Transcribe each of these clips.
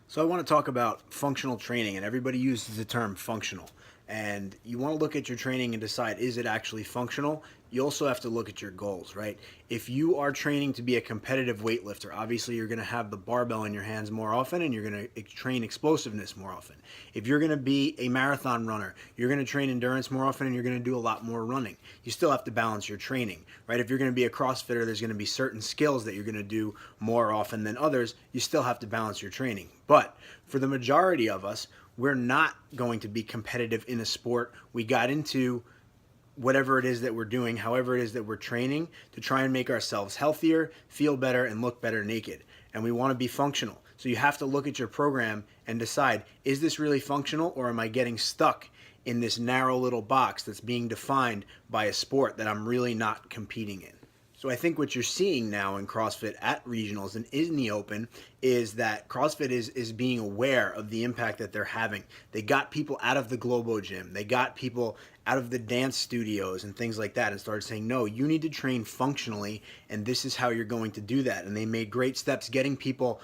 So I want to talk about functional training, and everybody uses the term functional. And you want to look at your training and decide, is it actually functional? You also have to look at your goals, right? If you are training to be a competitive weightlifter, obviously you're going to have the barbell in your hands more often and you're going to train explosiveness more often. If you're going to be a marathon runner, you're going to train endurance more often and you're going to do a lot more running. You still have to balance your training, right? If you're going to be a CrossFitter, there's going to be certain skills that you're going to do more often than others. You still have to balance your training. But for the majority of us, we're not going to be competitive in a sport. We got into whatever it is that we're doing, however it is that we're training, to try and make ourselves healthier, feel better, and look better naked. And we want to be functional. So you have to look at your program and decide, is this really functional, or am I getting stuck in this narrow little box that's being defined by a sport that I'm really not competing in? So I think what you're seeing now in CrossFit at regionals and in the open is that CrossFit is being aware of the impact that they're having. They got people out of the Globo gym. They got people out of the dance studios and things like that and started saying, no, you need to train functionally, and this is how you're going to do that. And they made great steps getting people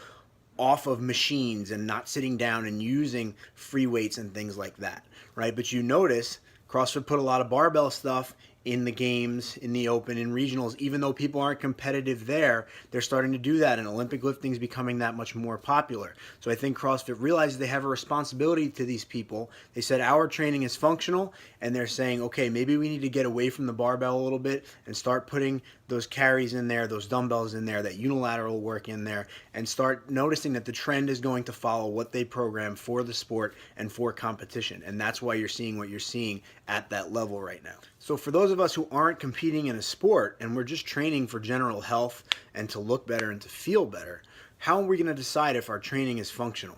off of machines and not sitting down and using free weights and things like that, right? But you notice CrossFit put a lot of barbell stuff in the games, in the open, in regionals. Even though people aren't competitive there, they're starting to do that, and Olympic lifting is becoming that much more popular. So I think CrossFit realizes they have a responsibility to these people. They said our training is functional, and they're saying, okay, maybe we need to get away from the barbell a little bit and start putting those carries in there, those dumbbells in there, that unilateral work in there, and start noticing that the trend is going to follow what they program for the sport and for competition. And that's why you're seeing what you're seeing at that level right now. So for those of us who aren't competing in a sport and we're just training for general health and to look better and to feel better, how are we going to decide if our training is functional?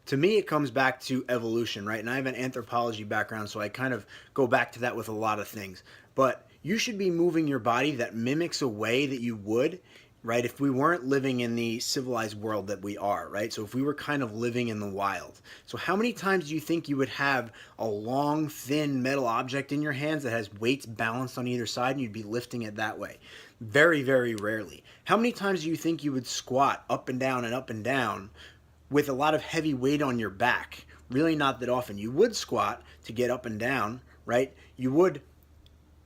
To me, it comes back to evolution, right? And I have an anthropology background, so I kind of go back to that with a lot of things. But you should be moving your body that mimics a way that you would, right, if we weren't living in the civilized world that we are, right? So if we were kind of living in the wild. So how many times do you think you would have a long, thin metal object in your hands that has weights balanced on either side and you'd be lifting it that way? Very, very rarely. How many times do you think you would squat up and down with a lot of heavy weight on your back? Really not that often. You would squat to get up and down, right? You would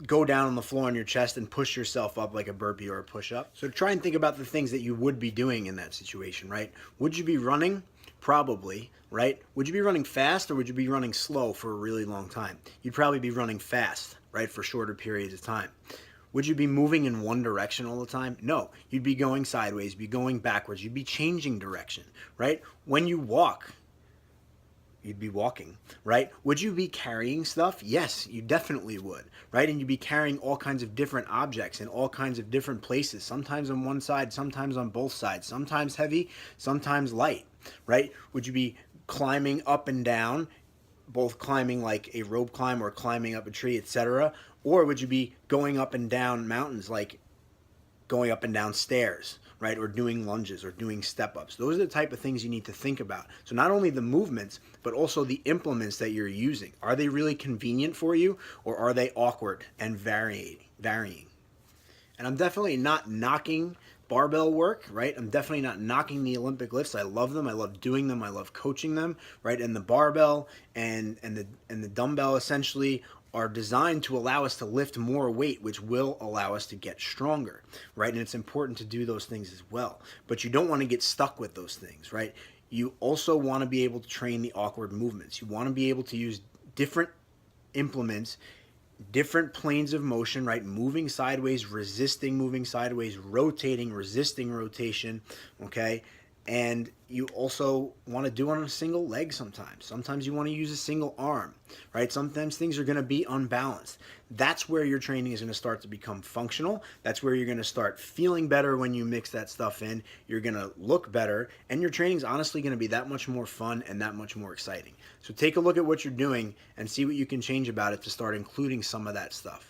go down on the floor on your chest and push yourself up like a burpee or a push-up. So try and think about the things that you would be doing in that situation, right? Would you be running? Probably, right? Would you be running fast, or would you be running slow for a really long time? You'd probably be running fast, right, for shorter periods of time. Would you be moving in one direction all the time? No. You'd be going sideways, you'd be going backwards, you'd be changing direction, right? When you walk, you'd be walking, right? Would you be carrying stuff? Yes, you definitely would, right? And you'd be carrying all kinds of different objects in all kinds of different places, sometimes on one side, sometimes on both sides, sometimes heavy, sometimes light, right? Would you be climbing up and down, both climbing like a rope climb or climbing up a tree, etc.? Or would you be going up and down mountains, like going up and down stairs, right? Or doing lunges or doing step-ups? Those are the type of things you need to think about. So not only the movements, but also the implements that you're using. Are they really convenient for you, or are they awkward and varying? And I'm definitely not knocking barbell work, right? I'm definitely not knocking the Olympic lifts. I love them. I love doing them. I love coaching them, right? And the barbell and the dumbbell essentially are designed to allow us to lift more weight, which will allow us to get stronger, right? And it's important to do those things as well. But you don't want to get stuck with those things, right? You also want to be able to train the awkward movements. You want to be able to use different implements, different planes of motion, right? Moving sideways, resisting moving sideways, rotating, resisting rotation, okay? And you also want to do it on a single leg sometimes. Sometimes you want to use a single arm, right? Sometimes things are going to be unbalanced. That's where your training is going to start to become functional. That's where you're going to start feeling better when you mix that stuff in. You're going to look better, and your training is honestly going to be that much more fun and that much more exciting. So take a look at what you're doing and see what you can change about it to start including some of that stuff.